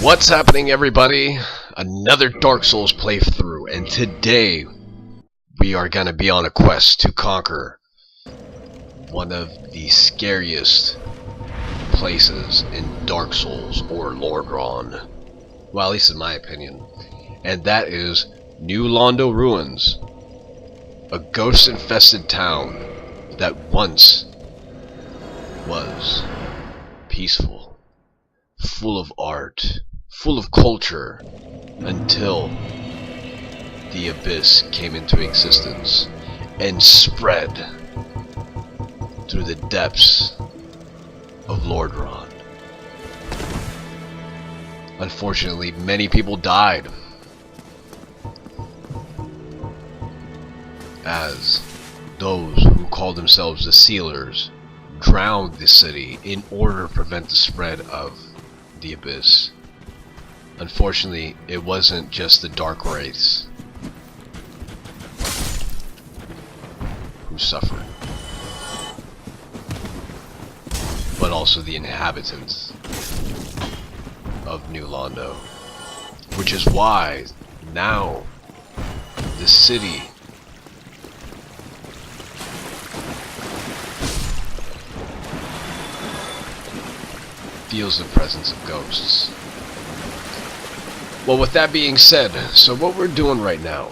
What's happening, everybody? Another Dark Souls playthrough, and today we are going to be on a quest to conquer one of the scariest places in Dark Souls, or Lordron. Well, at least in my opinion. And that is New Londo Ruins, a ghost-infested town that once was peaceful, full of art, full of culture, until the abyss came into existence and spread through the depths of Lordron. Unfortunately, many people died, as those who call themselves the Sealers drowned the city in order to prevent the spread of the abyss. Unfortunately, it wasn't just the dark race who suffered, but also the inhabitants of New Londo, which is why now the city feels the presence of ghosts. Well, with that being said, so what we're doing right now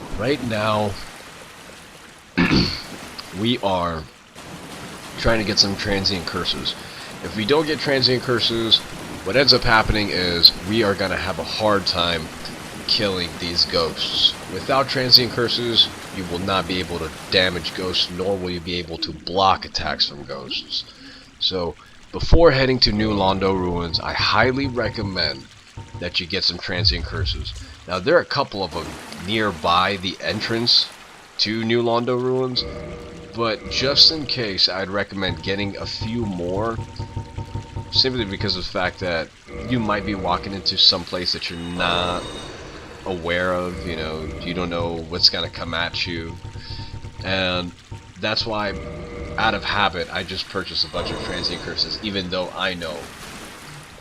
we are trying to get some transient curses. If we don't get transient curses, what ends up happening is we are gonna have a hard time killing these ghosts. Without transient curses, you will not be able to damage ghosts, nor will you be able to block attacks from ghosts. So before heading to New Londo Ruins, I highly recommend that you get some transient curses. Now, there are a couple of them nearby the entrance to New Londo Ruins, but just in case, I'd recommend getting a few more, simply because of the fact that you might be walking into some place that you're not aware of. You know, you don't know what's gonna come at you, and that's why, out of habit, I just purchased a bunch of transient curses, even though I know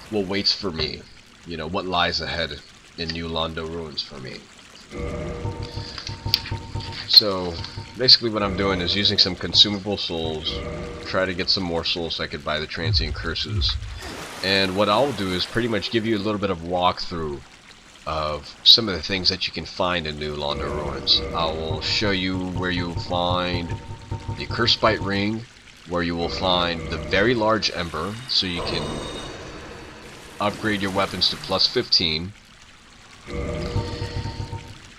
what waits for me, you know, what lies ahead in New Londo Ruins for me. So basically what I'm doing is using some consumable souls, try to get some more souls so I could buy the transient curses. And what I'll do is pretty much give you a little bit of walkthrough of some of the things that you can find in New Londo Ruins. I will show you where you'll find the Curse Bite Ring, where you will find the very large Ember, so you can upgrade your weapons to plus 15.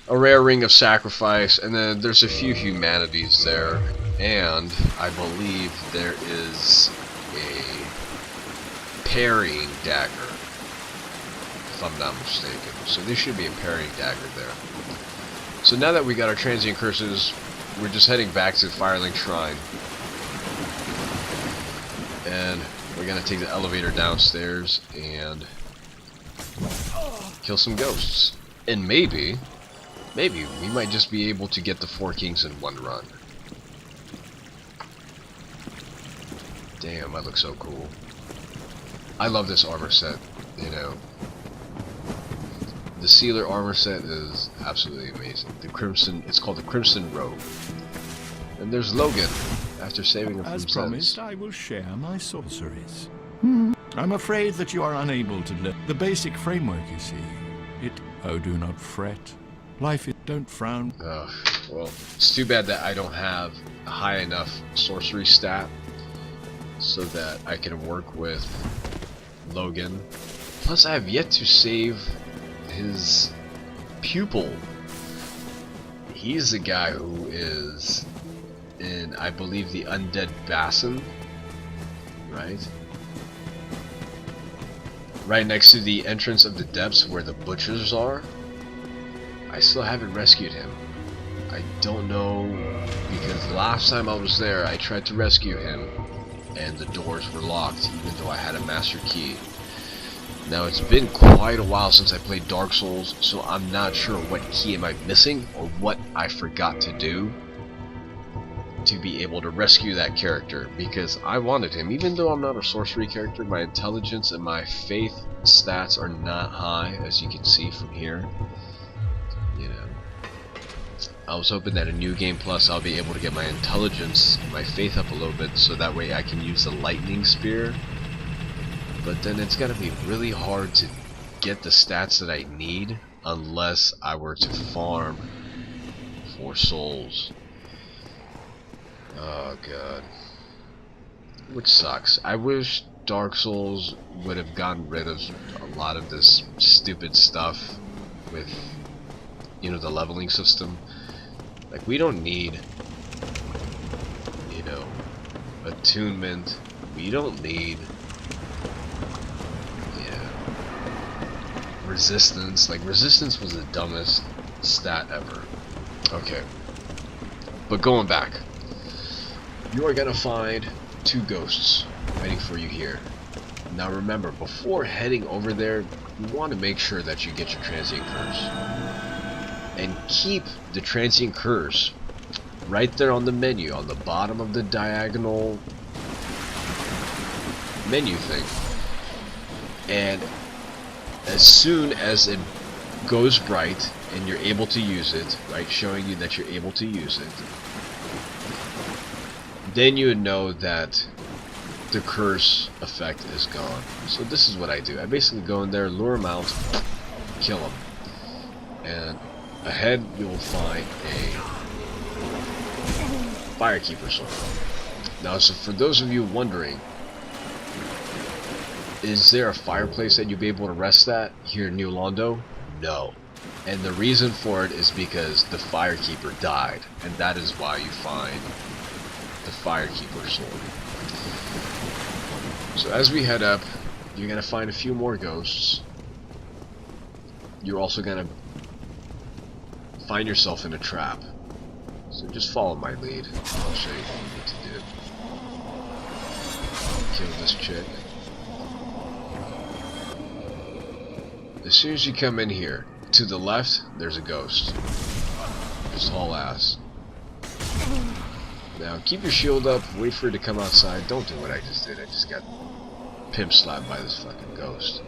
A rare Ring of Sacrifice, and then there's a few humanities there, and I believe there is a parrying dagger, if I'm not mistaken. So there should be a parrying dagger there. So now that we got our transient curses, we're just heading back to Firelink Shrine, and we're gonna take the elevator downstairs and kill some ghosts. And maybe we might just be able to get the 4 kings in one run. Damn, I look so cool. I love this armor set, you know. The Sealer armor set is absolutely amazing. The Crimson, it's called the Crimson Robe. And there's Logan, after saving him from As Zeds. promised, I will share my sorceries. I'm afraid that you are unable to learn the basic framework, you see. Oh, do not fret. Life is, don't frown. Well, it's too bad that I don't have a high enough sorcery stat so that I can work with Logan. Plus, I have yet to save his pupil. He's the guy who is in, I believe, the Undead Basin, right? Right next to the entrance of the depths where the butchers are. I still haven't rescued him. I don't know, because last time I was there I tried to rescue him and the doors were locked, even though I had a master key. Now, it's been quite a while since I played Dark Souls, so I'm not sure what key am I missing or what I forgot to do to be able to rescue that character, because I wanted him. Even though I'm not a sorcery character, my intelligence and my faith stats are not high, as you can see from here. You know, I was hoping that in New Game Plus I'll be able to get my intelligence, my faith up a little bit, so that way I can use the lightning spear. But then it's gonna be really hard to get the stats that I need unless I were to farm for souls. Oh god. Which sucks. I wish Dark Souls would have gotten rid of a lot of this stupid stuff with, you know, the leveling system. Like, we don't need, you know, attunement. We don't need, yeah, resistance. Like, resistance was the dumbest stat ever. Okay. But going back, you are gonna find 2 ghosts waiting for you here. Now remember, before heading over there, you want to make sure that you get your transient curse. And keep the transient curse right there on the menu, on the bottom of the diagonal menu thing. And as soon as it goes bright and you're able to use it, right, showing you that you're able to use it, then you would know that the curse effect is gone. So this is what I do. I basically go in there, lure them out, kill them. And ahead you will find a Firekeeper sword. Now, so for those of you wondering, is there a fireplace that you'll be able to rest at here in New Londo? No. And the reason for it is because the Firekeeper died, and that is why you find the Firekeeper sword. So as we head up, you're gonna find a few more ghosts. You're also gonna find yourself in a trap. So just follow my lead. I'll show you what you need to do. Kill this chick. As soon as you come in here, to the left, there's a ghost. Just haul ass. Now, keep your shield up, wait for it to come outside. Don't do what I just did. I just got pimp slapped by this fucking ghost.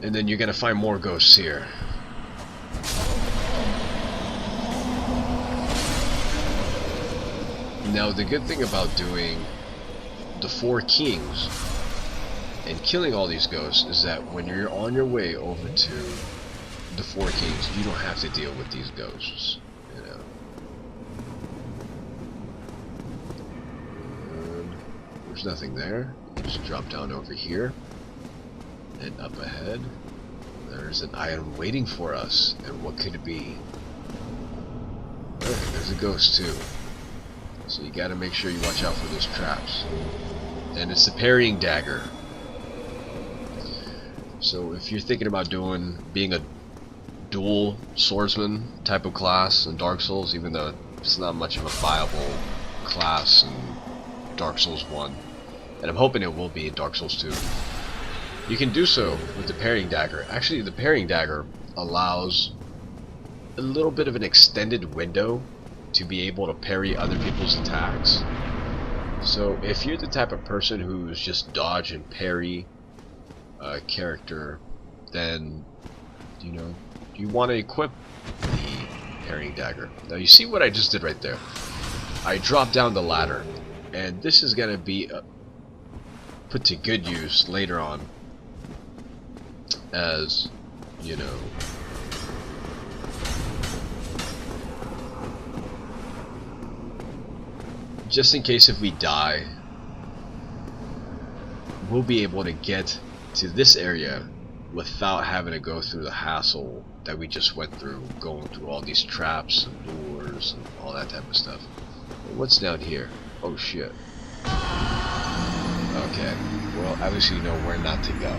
And then you're gonna find more ghosts here. Now, the good thing about doing the 4 kings and killing all these ghosts is that when you're on your way over to the 4 kings, you don't have to deal with these ghosts. You know. There's nothing there. Just drop down over here. And up ahead, there's an item waiting for us. And what could it be? There's a ghost too. So you gotta make sure you watch out for those traps. And it's the parrying dagger. So if you're thinking about being a dual swordsman type of class in Dark Souls, even though it's not much of a viable class in Dark Souls 1, and I'm hoping it will be in Dark Souls 2, you can do so with the parrying dagger. Actually, the parrying dagger allows a little bit of an extended window to be able to parry other people's attacks. So if you're the type of person who's just dodge and parry character, then you know you want to equip the parrying dagger. Now you see what I just did right there. I dropped down the ladder, and this is gonna be put to good use later on, as you know, just in case if we die, we'll be able to get to this area without having to go through the hassle that we just went through, going through all these traps and doors and all that type of stuff. But what's down here? Oh shit. Okay, well at least you know where not to go.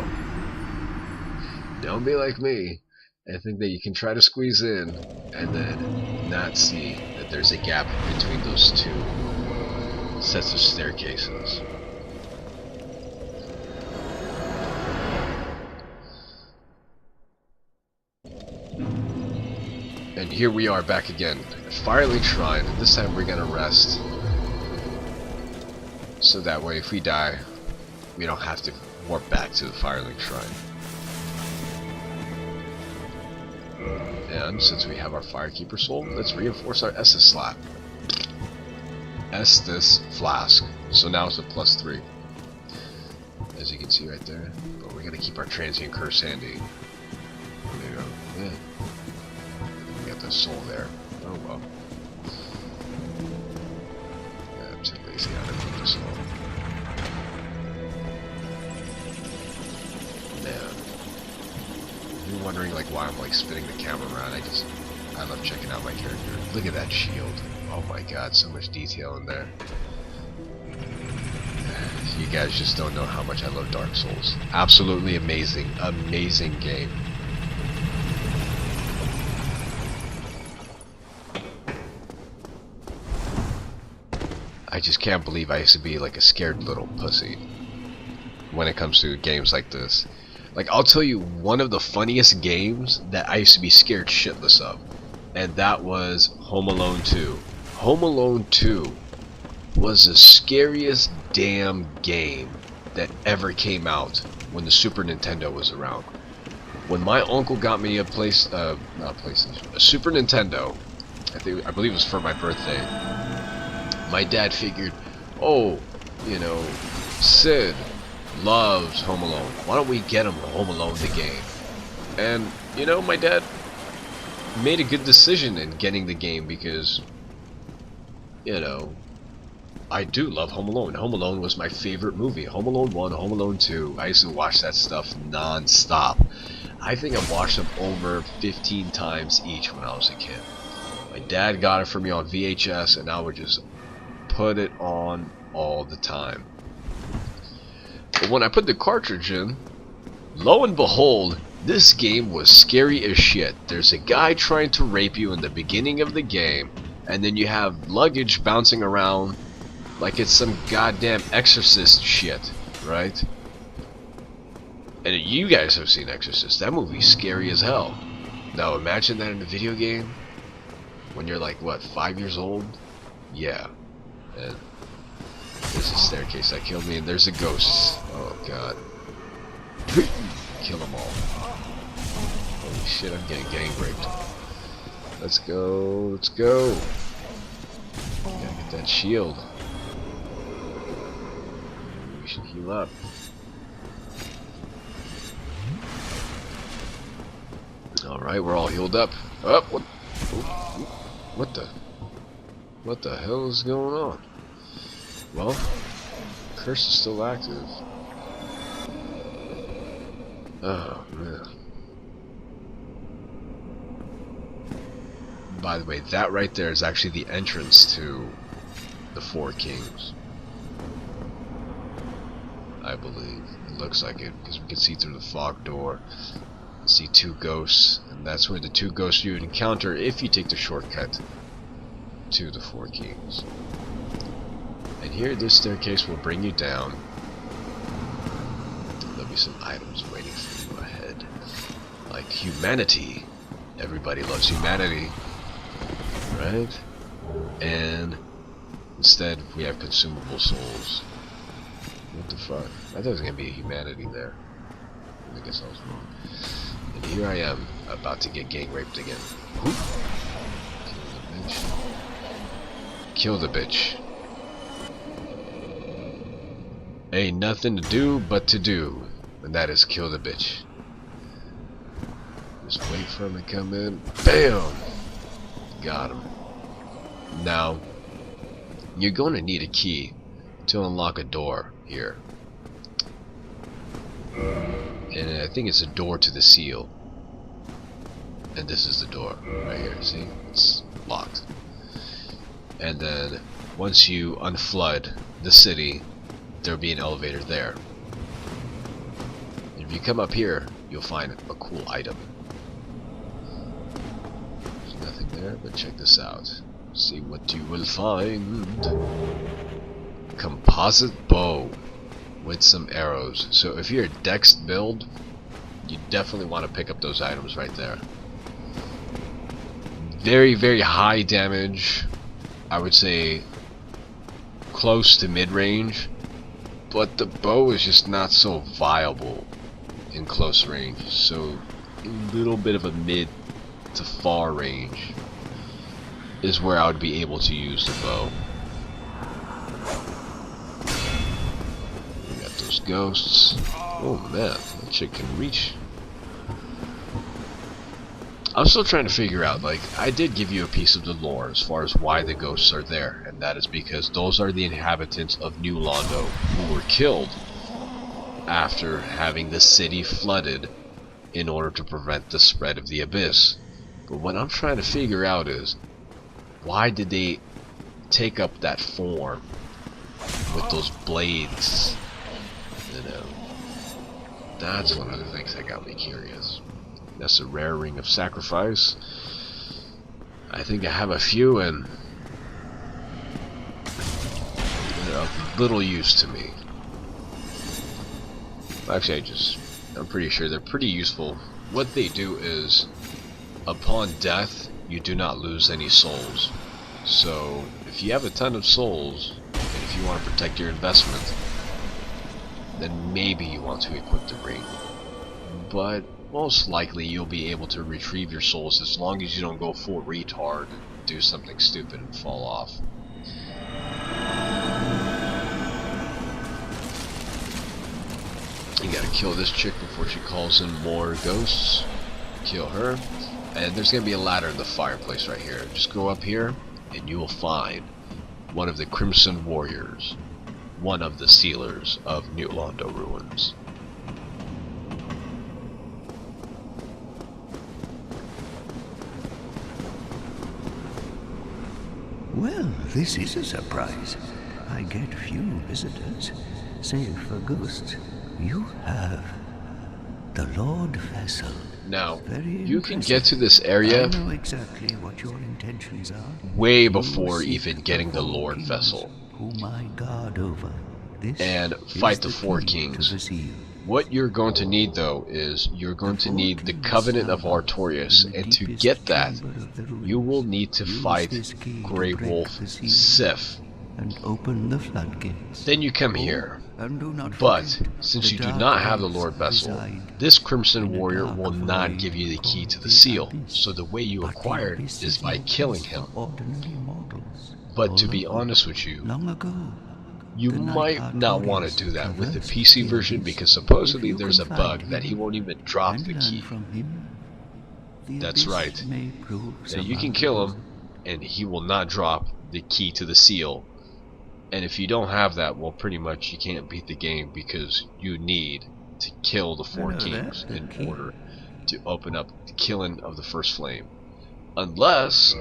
Don't be like me and think that you can try to squeeze in and then not see that there's a gap between those 2 sets of staircases. And here we are back again at Firelink Shrine, and this time we're gonna rest. So that way if we die, we don't have to warp back to the Firelink Shrine. And since we have our Firekeeper Soul, let's reinforce our Estus Flask. So now it's a +3. As you can see right there. But we're gonna keep our Transient Curse handy. There you go. Yeah. We got the soul there. Oh well. Yeah, I'm too lazy out of it this long. Man. You're wondering like why I'm like spinning the camera around. I love checking out my character. Look at that shield. Oh my god, so much detail in there. You guys just don't know how much I love Dark Souls. Absolutely amazing. Amazing game. I just can't believe I used to be like a scared little pussy when it comes to games like this. Like, I'll tell you one of the funniest games that I used to be scared shitless of, and that was Home Alone 2. Home Alone 2 was the scariest damn game that ever came out when the Super Nintendo was around. When my uncle got me a a Super Nintendo, I believe it was for my birthday, my dad figured, oh, you know, Sid loves Home Alone. Why don't we get him Home Alone the game? And, you know, my dad made a good decision in getting the game because, you know, I do love Home Alone. Home Alone was my favorite movie. Home Alone 1, Home Alone 2. I used to watch that stuff non-stop. I think I watched them over 15 times each when I was a kid. My dad got it for me on VHS, and I would just put it on all the time. But when I put the cartridge in, lo and behold, this game was scary as shit. There's a guy trying to rape you in the beginning of the game, and then you have luggage bouncing around like it's some goddamn Exorcist shit, right? And you guys have seen Exorcist. That movie's scary as hell. Now imagine that in a video game when you're like, what, 5 years old? Yeah. And there's a staircase that killed me, and there's a ghost. Oh god. Kill them all. Holy shit, I'm getting gang raped. Let's go, let's go. Gotta get that shield. We should heal up. Alright, we're all healed up. Oh, what the hell is going on? Well, curse is still active. Oh man. By the way, that right there is actually the entrance to the Four Kings. I believe. It looks like it, because we can see through the fog door. See two ghosts, and that's where the two ghosts you would encounter if you take the shortcut to the Four Kings. And here, this staircase will bring you down. There'll be some items waiting for you ahead, like humanity. Everybody loves humanity, right? And instead, we have consumable souls. What the fuck? I thought there was gonna be a humanity there. I guess I was wrong. And here I am, about to get gang raped again. Kill the bitch. Kill the bitch. Ain't nothing to do but to do, and that is kill the bitch. Just wait for him to come in. BAM! Got him. Now, you're going to need a key to unlock a door here. And I think it's a door to the seal. And this is the door right here. See? It's locked. And then once you unflood the city, there'll be an elevator there. And if you come up here, you'll find a cool item. There's nothing there, but check this out. See what you will find. Composite bow with some arrows. So if you're a dex build, you definitely want to pick up those items right there. very, very high damage. I would say close to mid-range, but the bow is just not so viable in close range, so a little bit of a mid to far range is where I would be able to use the bow. We got those ghosts. Oh man, that chick can reach. I'm still trying to figure out, like, I did give you a piece of the lore as far as why the ghosts are there, and that is because those are the inhabitants of New Londo who were killed after having the city flooded in order to prevent the spread of the abyss. But what I'm trying to figure out is, why did they take up that form with those blades? You know, that's one of the things that got me curious. That's a rare ring of sacrifice. I think I have a few, and they're of little use to me. Actually, I'm pretty sure they're pretty useful. What they do is, upon death, you do not lose any souls. So, if you have a ton of souls, and if you want to protect your investment, then maybe you want to equip the ring. But most likely you'll be able to retrieve your souls as long as you don't go full retard and do something stupid and fall off. You gotta kill this chick before she calls in more ghosts. Kill her. And there's gonna be a ladder in the fireplace right here. Just go up here and you will find one of the Crimson Warriors, one of the sealers of New Londo Ruins. Well, this is a surprise. I get few visitors, save for ghosts. You have the Lord Vessel. Now, Very you can impressive. get to this area I know exactly what your intentions are. way You before seek even getting the Lord kings Vessel whom I guard over. This and is fight the four key to kings. the seal. What you're going to need, though, is you're going to need the Covenant of Artorias, and to deepest get that, chamber of the ruins. you will need to Use fight this key to Grey break Wolf the seal Sif. and open the floodgates. Then you come here. And do not But, forget, since the you do dark not have the elves Lord Vessel, reside this Crimson in a Warrior dark will not void give you the key to the called seal. abyss. So the way you But the acquire it abyss is by no killing place him. for ordinary mortals. But to be Although, honest with you, long ago, you the Knight might not want to Artorias do that with the traversed PC the version, abyss. because supposedly If you there's a can bug find that he him won't even drop and the learn key. from him, the That's abyss right. may prove Now you can kill him, and he will not drop the key to the seal. And if you don't have that, well, pretty much you can't beat the game, because you need to kill the four kings in order to open up the killing of the first flame. Unless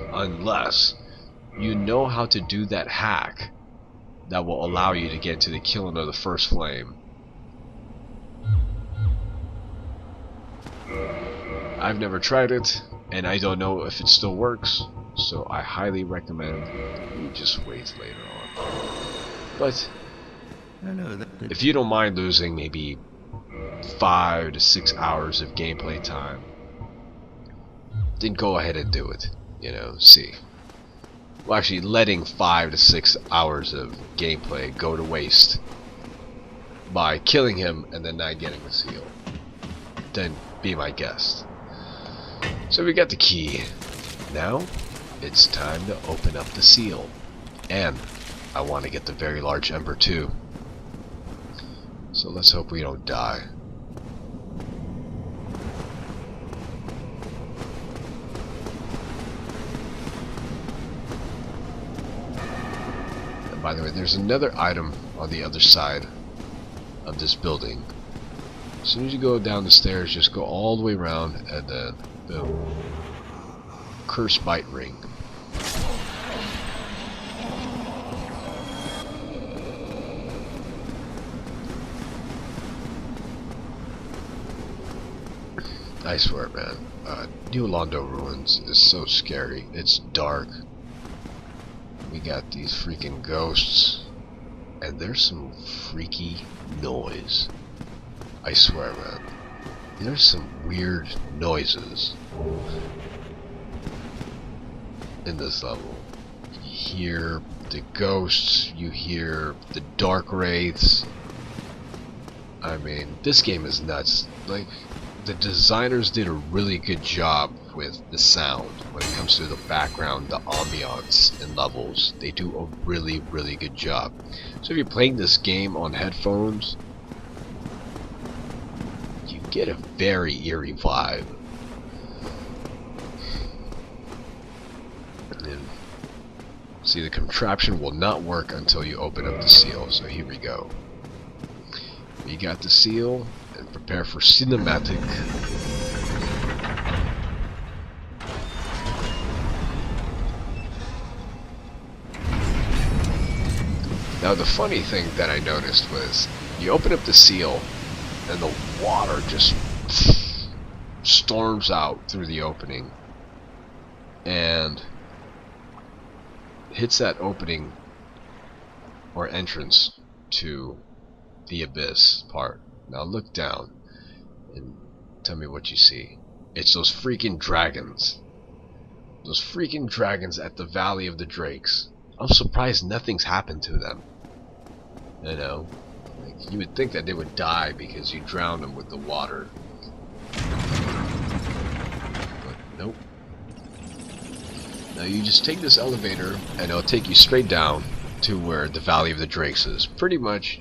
you know how to do that hack that will allow you to get to the killing of the first flame. I've never tried it, and I don't know if it still works, so I highly recommend you just wait later on. But if you don't mind losing maybe 5 to 6 hours of gameplay time, then go ahead and do it. You know, see. Well, actually, letting 5 to 6 hours of gameplay go to waste by killing him and then not getting the seal. Then be my guest. So we got the key. Now, it's time to open up the seal. And I want to get the very large ember too. So let's hope we don't die. And by the way, there's another item on the other side of this building. As soon as you go down the stairs, just go all the way around and then boom. Curse bite ring. I swear, man, New Londo Ruins is so scary. It's dark. We got these freaking ghosts, and there's some freaky noise. I swear, man, there's some weird noises. in this level. You hear the ghosts, you hear the dark wraiths. I mean, this game is nuts. Like, the designers did a really good job with the sound when it comes to the background, the ambiance in levels. They do a really, really good job. So if you're playing this game on headphones, you get a very eerie vibe. And see, the contraption will not work until you open up the seal. So here we go. You got the seal, and prepare for cinematic. Now the funny thing that I noticed was, you open up the seal, and the water just storms out through the opening, and hits that opening or entrance to the abyss part. Now look down and tell me what you see. It's those freaking dragons. Those freaking dragons at the Valley of the Drakes. I'm surprised nothing's happened to them. You know, like, you would think that they would die because you drowned them with the water. But nope. Now you just take this elevator and it'll take you straight down to where the Valley of the Drakes is. Pretty much,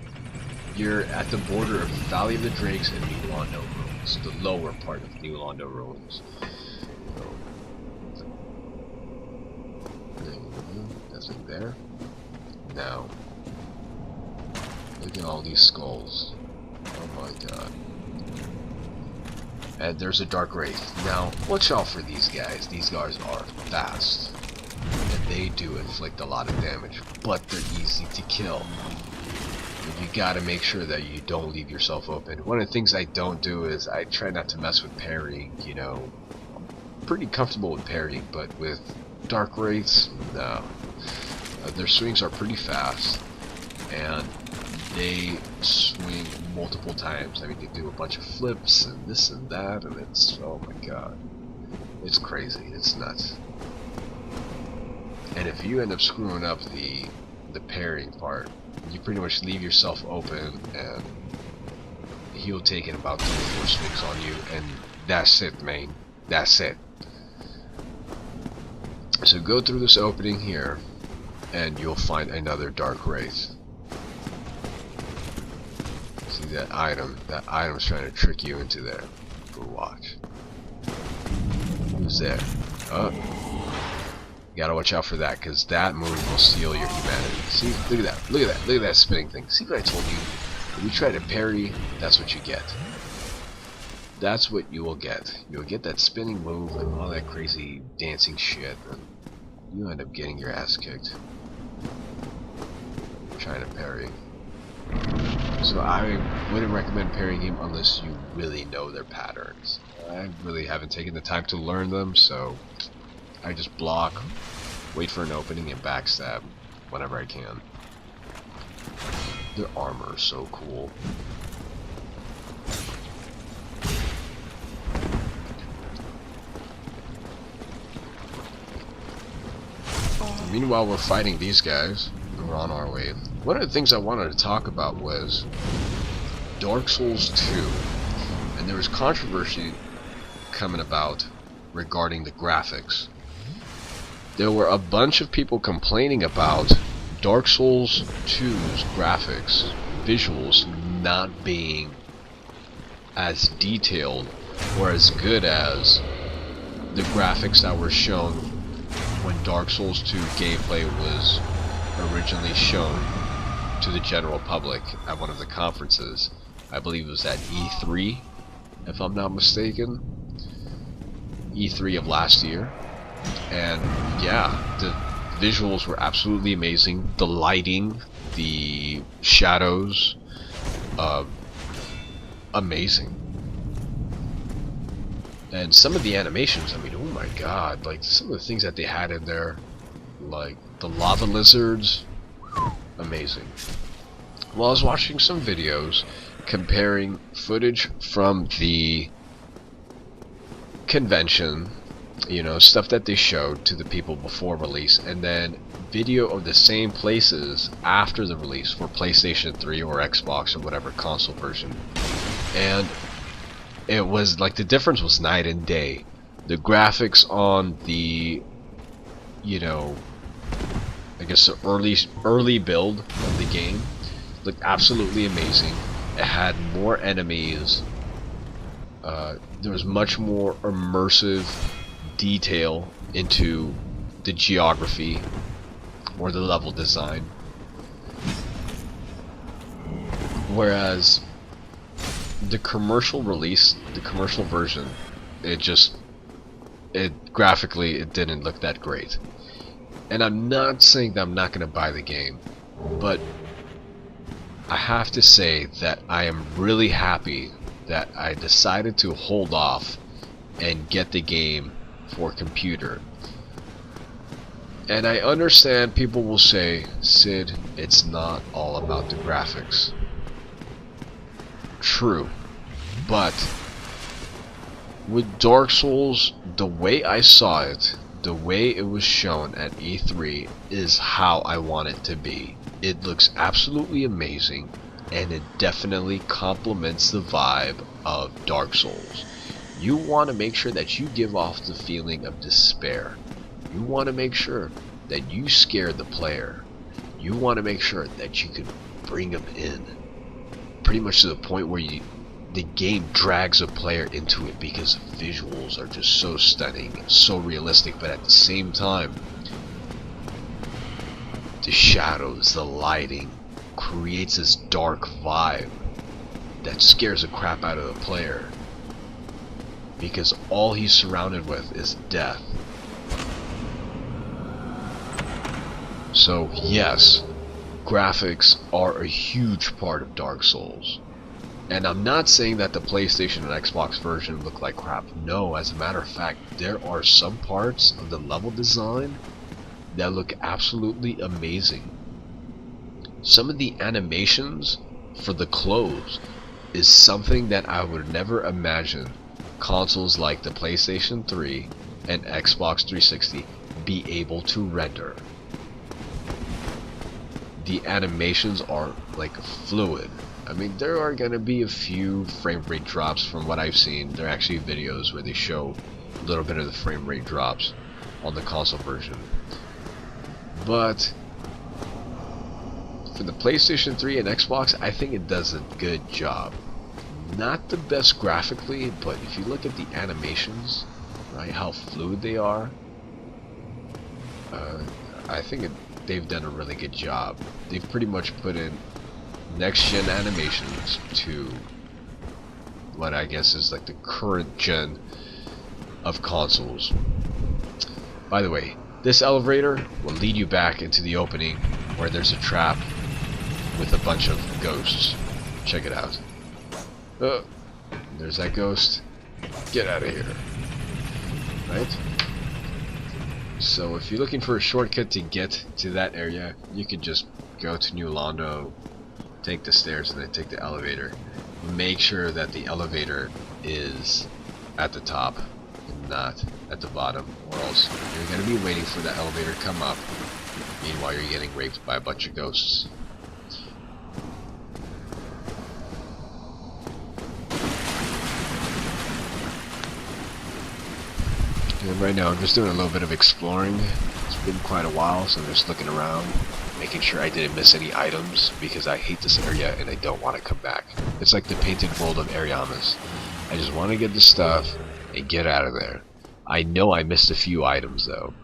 you're at the border of the Valley of the Drakes and New Londo Ruins, the lower part of New Londo Ruins. So, nothing there. Now, look at all these skulls. Oh my god. And there's a dark wraith. Now, watch out for these guys. These guys are fast. And they do inflict a lot of damage, but they're easy to kill. You gotta make sure that you don't leave yourself open. One of the things I don't do is I try not to mess with parrying, you know. I'm pretty comfortable with parrying, but with dark wraiths, no. Their swings are pretty fast, and they swing multiple times. I mean, they do a bunch of flips and this and that, and it's, oh my god. It's crazy, it's nuts. And if you end up screwing up the parrying part, you pretty much leave yourself open, and he'll take in about 3 or 4 swings on you, and that's it, man. That's it. So go through this opening here, and you'll find another dark wraith. See that item? That item's trying to trick you into there. Go watch. Who's there? Oh. You gotta watch out for that, because that move will steal your humanity. See? Look at that. Look at that. Look at that spinning thing. See what I told you? If you try to parry, that's what you get. That's what you will get. You'll get that spinning move and all that crazy dancing shit, and you end up getting your ass kicked. Trying to parry. So I wouldn't recommend parrying him unless you really know their patterns. I really haven't taken the time to learn them, so I just block, wait for an opening, and backstab whenever I can. Their armor is so cool. Meanwhile, we're fighting these guys. We're on our way. One of the things I wanted to talk about was Dark Souls 2. And there was controversy coming about regarding the graphics. There were a bunch of people complaining about Dark Souls 2's graphics, visuals, not being as detailed or as good as the graphics that were shown when Dark Souls 2 gameplay was originally shown to the general public at one of the conferences. I believe it was at E3, if I'm not mistaken. E3 of last year. And yeah, the visuals were absolutely amazing. The lighting, the shadows, amazing. And some of the animations, I mean, oh my god, like some of the things that they had in there, like the lava lizards, amazing. Well, I was watching some videos comparing footage from the convention You know, stuff that they showed to the people before release, and then video of the same places after the release for PlayStation 3 or Xbox or whatever console version. And it was like the difference was night and day. The graphics on the, you know, I guess the early build of the game looked absolutely amazing. It had more enemies. There was much more immersive detail into the geography or the level design. Whereas the commercial release, the commercial version, graphically it didn't look that great. And I'm not saying that I'm not going to buy the game, but I have to say that I am really happy that I decided to hold off and get the game for computer. And I understand people will say, Sid, it's not all about the graphics. True, but with Dark Souls, the way I saw it, the way it was shown at E3 is how I want it to be. It looks absolutely amazing, and it definitely complements the vibe of Dark Souls. You want to make sure that you give off the feeling of despair. You want to make sure that you scare the player. You want to make sure that you can bring them in. Pretty much to the point where the game drags a player into it because the visuals are just so stunning and so realistic, but at the same time, the shadows, the lighting creates this dark vibe that scares the crap out of the player because all he's surrounded with is death. So yes, graphics are a huge part of Dark Souls. And I'm not saying that the PlayStation and Xbox version look like crap. No, as a matter of fact, there are some parts of the level design that look absolutely amazing. Some of the animations for the clothes is something that I would never imagine consoles like the PlayStation 3 and Xbox 360 be able to render. The animations are like fluid. I mean, there are going to be a few frame rate drops from what I've seen. There are actually videos where they show a little bit of the frame rate drops on the console version. But for the PlayStation 3 and Xbox, I think it does a good job. Not the best graphically, but if you look at the animations, right, how fluid they are, I think they've done a really good job. They've pretty much put in next-gen animations to what I guess is like the current gen of consoles. By the way, this elevator will lead you back into the opening where there's a trap with a bunch of ghosts. Check it out. There's that ghost. Get out of here. Right? So if you're looking for a shortcut to get to that area, you could just go to New Londo, take the stairs, and then take the elevator. Make sure that the elevator is at the top and not at the bottom, or else you're going to be waiting for the elevator to come up. Meanwhile, you're getting raped by a bunch of ghosts. And right now I'm just doing a little bit of exploring. It's been quite a while, so I'm just looking around, making sure I didn't miss any items, because I hate this area and I don't want to come back. It's like the painted world of Ariamis. I just want to get the stuff and get out of there. I know I missed a few items though.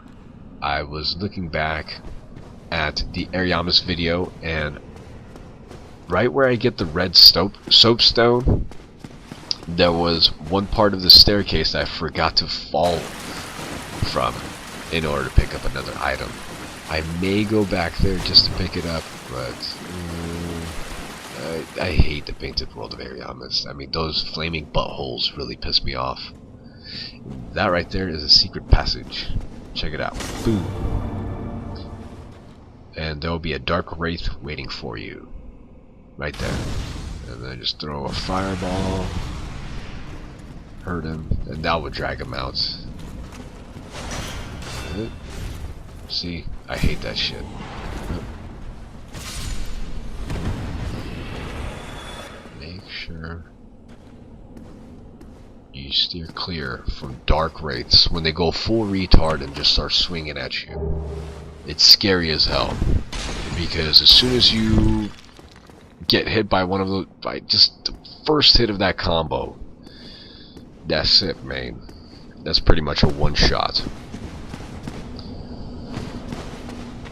I was looking back at the Ariamis video, and right where I get the red soapstone, there was one part of the staircase that I forgot to fall from in order to pick up another item. I may go back there just to pick it up, but I hate the painted world of Ariamis. I mean, those flaming buttholes really piss me off. That right there is a secret passage. Check it out. Boom. And there will be a dark wraith waiting for you. Right there. And then just throw a fireball. Hurt him, and that would drag him out. See? I hate that shit. Make sure you steer clear from dark wraiths when they go full retard and just start swinging at you. It's scary as hell. Because as soon as you get hit by one of those, by just the first hit of that combo, that's it, man. That's pretty much a one-shot.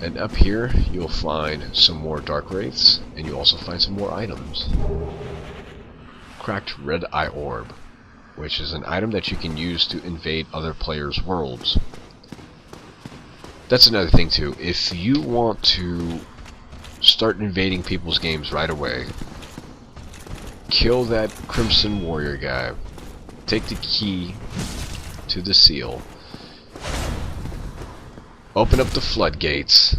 And up here, you'll find some more dark wraiths, and you'll also find some more items. Cracked red eye orb, which is an item that you can use to invade other players' worlds. That's another thing too. If you want to start invading people's games right away, kill that Crimson Warrior guy, take the key to the seal, open up the floodgates,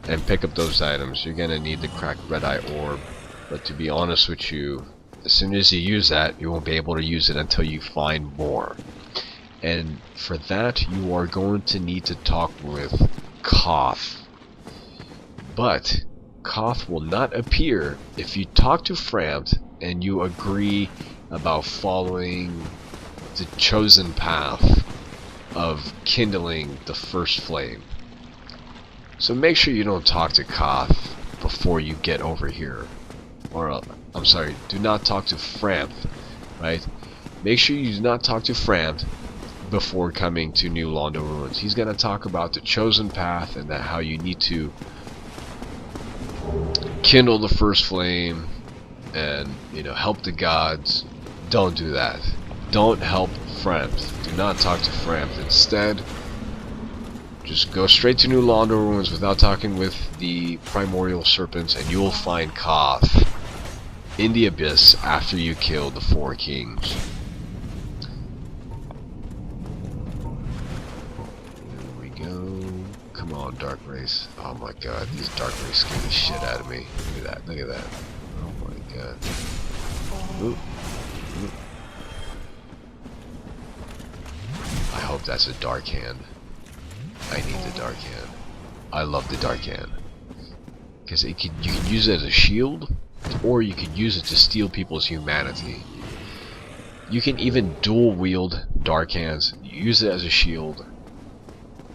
and pick up those items. You're gonna need the cracked red eye orb, but to be honest with you, as soon as you use that, you won't be able to use it until you find more. And for that, you are going to need to talk with Koth. But Koth will not appear if you talk to Framt and you agree about following the chosen path of kindling the first flame. So make sure you don't talk to Koth before you get over here. Or, I'm sorry, do not talk to Framt, right? Make sure you do not talk to Framt before coming to New Londo Ruins. He's going to talk about the chosen path and that how you need to kindle the first flame and, you know, help the gods. Don't do that. Don't help Framt. Do not talk to Framt. Instead, just go straight to New Londo Ruins without talking with the primordial serpents, and you will find Koth in the abyss after you kill the 4 kings. Come on, dark race. Oh my god, these dark race scare the shit out of me. Look at that, look at that. Oh my god. Ooh. Ooh. I hope that's a dark hand. I need the dark hand. I love the dark hand. Because you can use it as a shield, or you can use it to steal people's humanity. You can even dual wield dark hands, use it as a shield.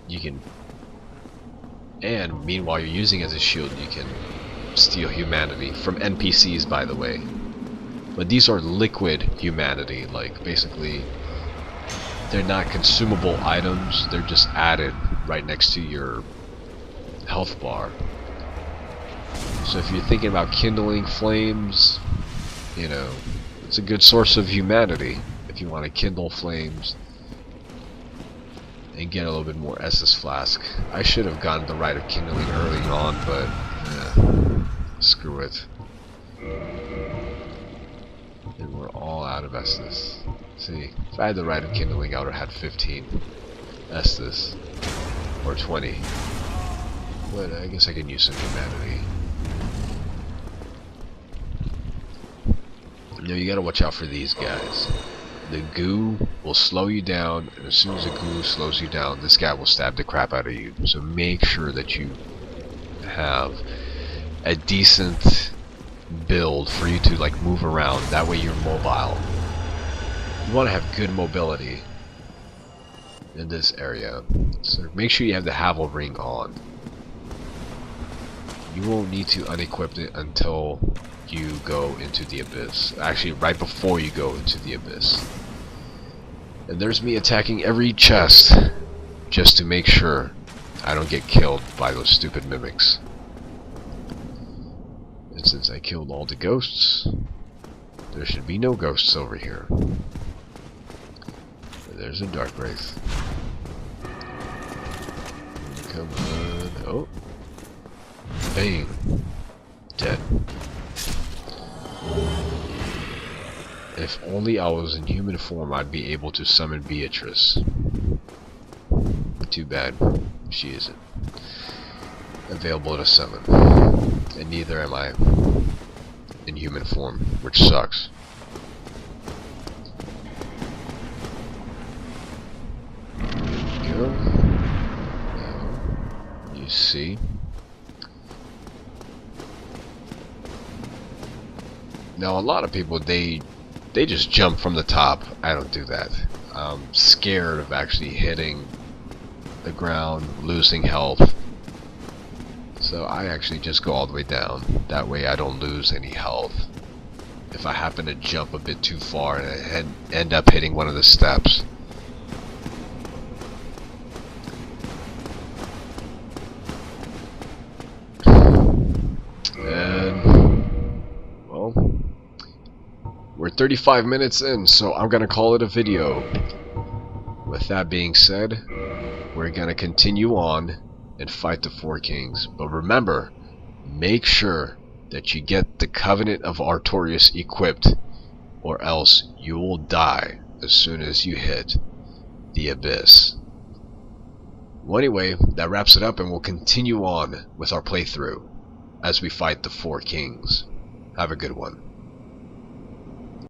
You can, and meanwhile you're using it as a shield, you can steal humanity from NPCs, by the way. But these are liquid humanity, like basically they're not consumable items, they're just added right next to your health bar. So if you're thinking about kindling flames, you know, it's a good source of humanity if you want to kindle flames and get a little bit more Estus Flask. I should have gotten the Rite of Kindling early on, but screw it. And we're all out of Estus. See, if I had the Rite of Kindling, I would have had 15 Estus, or 20. But I guess I can use some humanity. Now you gotta watch out for these guys. The goo will slow you down, and as soon as the goo slows you down, this guy will stab the crap out of you. So make sure that you have a decent build for you to like move around. That way you're mobile. You want to have good mobility in this area. So make sure you have the Havel ring on. You won't need to unequip it until you go into the abyss. Actually, right before you go into the abyss. And there's me attacking every chest just to make sure I don't get killed by those stupid mimics. And since I killed all the ghosts, there should be no ghosts over here. There's a dark wraith. Come on. Oh. Bang. Dead. If only I was in human form, I'd be able to summon Beatrice. Too bad, she isn't available to summon. And neither am I in human form, which sucks. There we go. Now, You see? Now a lot of people, they just jump from the top. I don't do that. I'm scared of actually hitting the ground, losing health. So I actually just go all the way down. That way I don't lose any health. If I happen to jump a bit too far and I end up hitting one of the steps. And, well, we're 35 minutes in, so I'm gonna call it a video. With that being said, we're gonna continue on and fight the Four Kings. But remember, make sure that you get the Covenant of Artorias equipped, or else you will die as soon as you hit the Abyss. Well, anyway, that wraps it up, and we'll continue on with our playthrough as we fight the Four Kings. Have a good one.